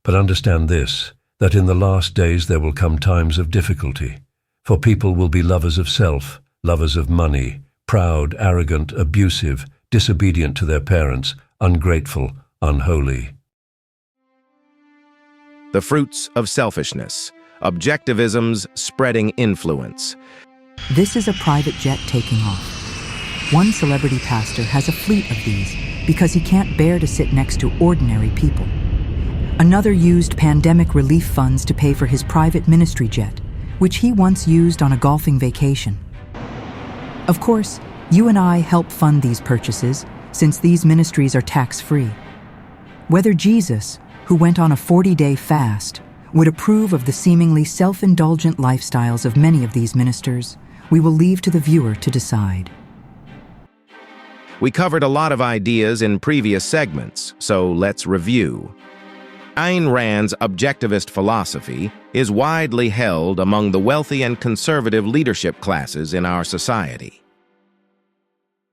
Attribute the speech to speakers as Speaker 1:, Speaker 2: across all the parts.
Speaker 1: But understand this, that in the last days there will come times of difficulty. For people will be lovers of self, lovers of money, proud, arrogant, abusive, disobedient to their parents, ungrateful, unholy.
Speaker 2: The fruits of selfishness. Objectivism's spreading influence.
Speaker 3: This is a private jet taking off. One celebrity pastor has a fleet of these because he can't bear to sit next to ordinary people. Another used pandemic relief funds to pay for his private ministry jet, which he once used on a golfing vacation. Of course, you and I help fund these purchases since these ministries are tax-free. Whether Jesus, who went on a 40-day fast, would approve of the seemingly self-indulgent lifestyles of many of these ministers, we will leave to the viewer to decide.
Speaker 2: We covered a lot of ideas in previous segments, so let's review. Ayn Rand's objectivist philosophy is widely held among the wealthy and conservative leadership classes in our society.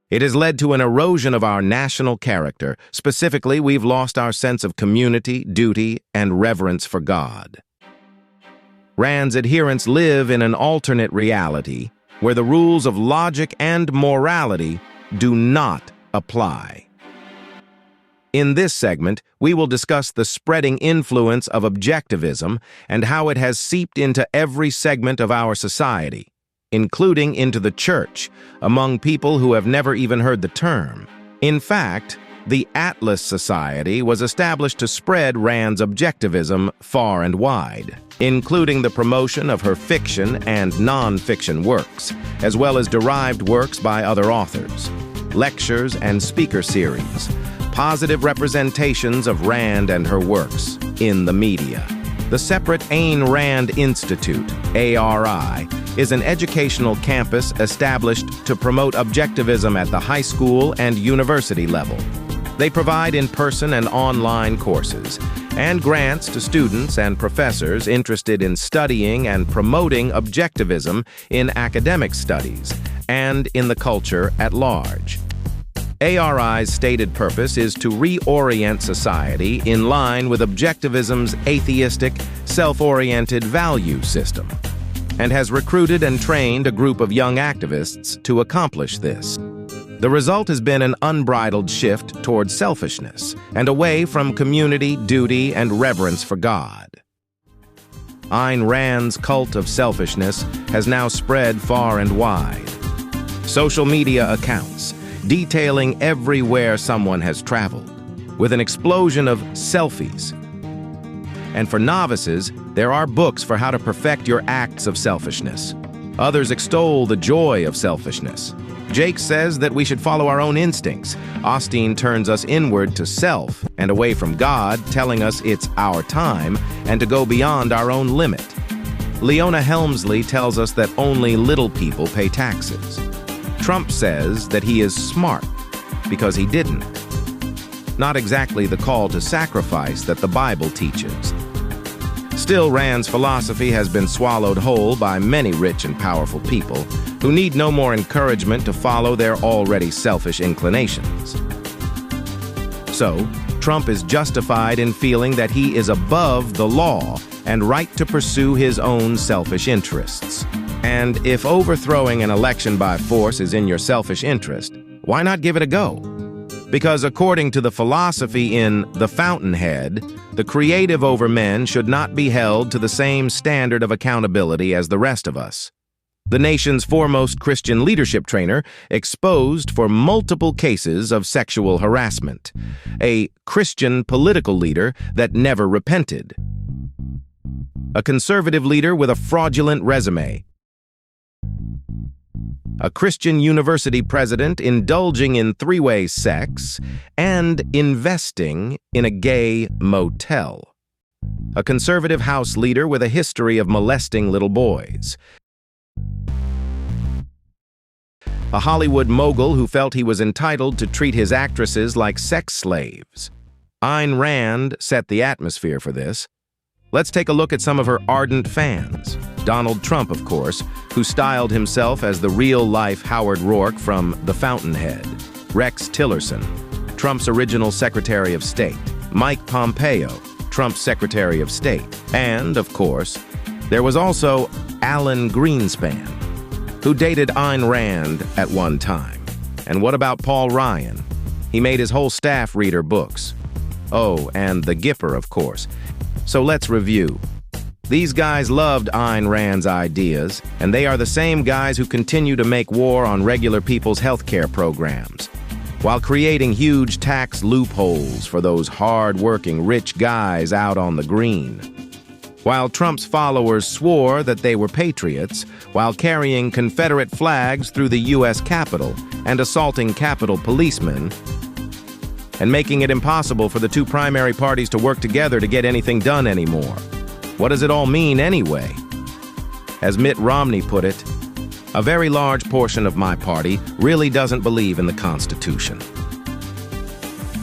Speaker 2: It has led to an erosion of our national character. Specifically, we've lost our sense of community, duty, and reverence for God. Rand's adherents live in an alternate reality where the rules of logic and morality do not apply. In this segment, we will discuss the spreading influence of objectivism and how it has seeped into every segment of our society, including into the church, among people who have never even heard the term. In fact, the Atlas Society was established to spread Rand's objectivism far and wide, including the promotion of her fiction and non-fiction works, as well as derived works by other authors, lectures and speaker series, positive representations of Rand and her works in the media. The separate Ayn Rand Institute, ARI, is an educational campus established to promote objectivism at the high school and university level. They provide in-person and online courses and grants to students and professors interested in studying and promoting objectivism in academic studies and in the culture at large. ARI's stated purpose is to reorient society in line with objectivism's atheistic, self-oriented value system, and has recruited and trained a group of young activists to accomplish this. The result has been an unbridled shift toward selfishness and away from community, duty, and reverence for God. Ayn Rand's cult of selfishness has now spread far and wide. Social media accounts detailing everywhere someone has traveled, with an explosion of selfies. And for novices, there are books for how to perfect your acts of selfishness. Others extol the joy of selfishness. Jake says that we should follow our own instincts. Austin turns us inward to self and away from God, telling us it's our time and to go beyond our own limit. Leona Helmsley tells us that only little people pay taxes. Trump says that he is smart because he didn't. Not exactly the call to sacrifice that the Bible teaches. Still, Rand's philosophy has been swallowed whole by many rich and powerful people who need no more encouragement to follow their already selfish inclinations. So, Trump is justified in feeling that he is above the law and right to pursue his own selfish interests. And if overthrowing an election by force is in your selfish interest, why not give it a go? Because according to the philosophy in The Fountainhead, the creative over men should not be held to the same standard of accountability as the rest of us. The nation's foremost Christian leadership trainer exposed for multiple cases of sexual harassment. A Christian political leader that never repented. A conservative leader with a fraudulent resume. A Christian university president indulging in three-way sex and investing in a gay motel. A conservative House leader with a history of molesting little boys. A Hollywood mogul who felt he was entitled to treat his actresses like sex slaves. Ayn Rand set the atmosphere for this. Let's take a look at some of her ardent fans. Donald Trump, of course, who styled himself as the real-life Howard Rourke from The Fountainhead. Rex Tillerson, Trump's original Secretary of State. Mike Pompeo, Trump's Secretary of State. And, of course, there was also Alan Greenspan, who dated Ayn Rand at one time. And what about Paul Ryan? He made his whole staff read her books. Oh, and the Gipper, of course. So let's review. These guys loved Ayn Rand's ideas, and they are the same guys who continue to make war on regular people's healthcare programs, while creating huge tax loopholes for those hard-working rich guys out on the green. While Trump's followers swore that they were patriots, while carrying Confederate flags through the U.S. Capitol and assaulting Capitol policemen, and making it impossible for the two primary parties to work together to get anything done anymore. What does it all mean anyway? As Mitt Romney put it, a very large portion of my party really doesn't believe in the Constitution,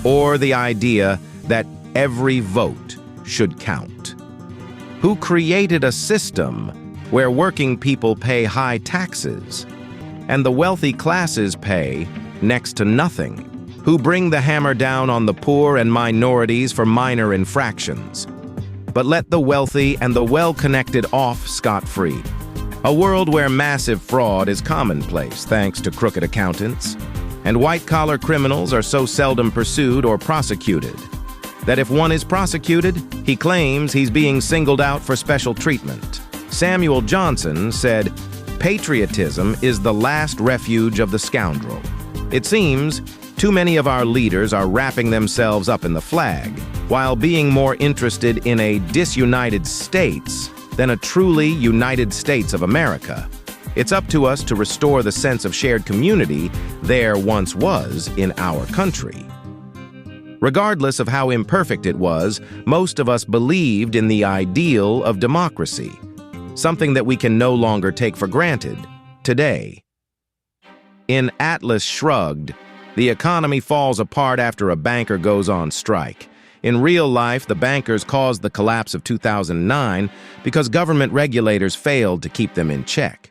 Speaker 2: or the idea that every vote should count. Who created a system where working people pay high taxes and the wealthy classes pay next to nothing? Who bring the hammer down on the poor and minorities for minor infractions, but let the wealthy and the well-connected off scot-free? A world where massive fraud is commonplace thanks to crooked accountants, and white-collar criminals are so seldom pursued or prosecuted that if one is prosecuted, he claims he's being singled out for special treatment. Samuel Johnson said, "Patriotism is the last refuge of the scoundrel." It seems too many of our leaders are wrapping themselves up in the flag, while being more interested in a disunited states than a truly United States of America. It's up to us to restore the sense of shared community there once was in our country. Regardless of how imperfect it was, most of us believed in the ideal of democracy, something that we can no longer take for granted today. In Atlas Shrugged, the economy falls apart after a banker goes on strike. In real life, the bankers caused the collapse of 2009 because government regulators failed to keep them in check.